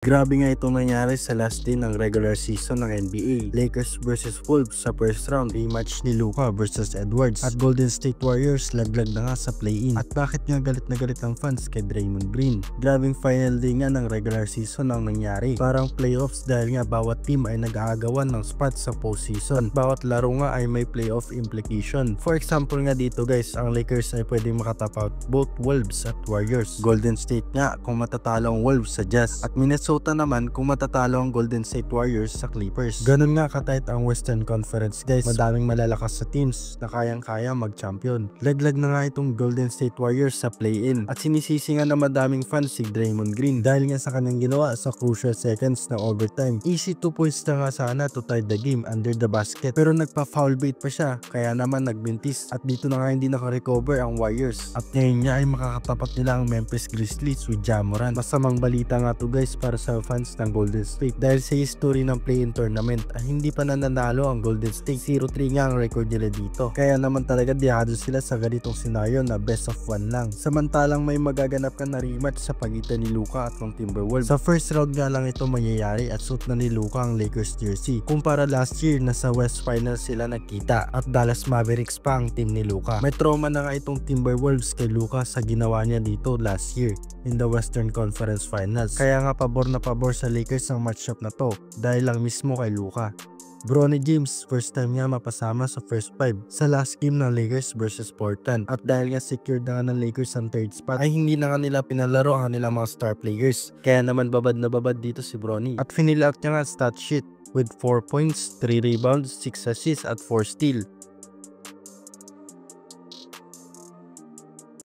Grabe nga itong nangyari sa last day ng regular season ng NBA. Lakers vs Wolves sa first round, rematch ni Luka vs Edwards. At Golden State Warriors laglag na nga sa play-in. At bakit nga galit na galit ang fans kay Draymond Green? Grabing final day nga ng regular season ang nangyari. Parang playoffs dahil nga bawat team ay nag-aagawan ng spot sa postseason. At bawat laro nga ay may playoff implication. For example nga dito guys, ang Lakers ay pwedeng makatap out both Wolves at Warriors. Golden State nga kung matatalo ang Wolves sa Jazz. At Minnesota naman kung matatalo ang Golden State Warriors sa Clippers. Ganun nga katayt ang Western Conference guys. Madaming malalakas sa teams na kayang-kaya mag-champion. Laglag na nga itong Golden State Warriors sa play-in. At sinisisi nga na madaming fans si Draymond Green dahil nga sa kanyang ginawa sa crucial seconds na overtime. Easy 2 points na nga sana to tie the game under the basket. Pero nagpa-foul bait pa siya kaya naman nagbintis. At dito na nga hindi naka-recover ang Warriors. At ngayon niya ay makakatapat nila ang Memphis Grizzlies with Ja Morant. Masamang balita nga to guys para sa fans ng Golden State dahil sa history ng play-in tournament ay hindi pa nananalo ang Golden State. 0-3 nga ang record nila dito. Kaya naman talaga diyado sila sa ganitong senaryo na best of 1 lang. Samantalang may magaganap ka na rematch sa pagitan ni Luka at ng Timberwolves. Sa first round nga lang ito mangyayari at suit na ni Luka ang Lakers jersey. Kumpara last year na sa West Finals sila nagkita at Dallas Mavericks pa ang team ni Luka. May trauma na nga itong Timberwolves kay Luka sa ginawa niya dito last year in the Western Conference Finals. Kaya nga pabor na pabor sa Lakers ang matchup na to dahil lang mismo kay Luka. Bronny James, first time nga mapasama sa first 5 sa last game ng Lakers vs Portland. At dahil nga secured na nga ng Lakers ang third spot ay hindi na nga nila pinalaro ang kanilang mga star players. Kaya naman babad na babad dito si Bronny. At finill out niya nga stat sheet with 4 points, 3 rebounds, 6 assists at 4 steal.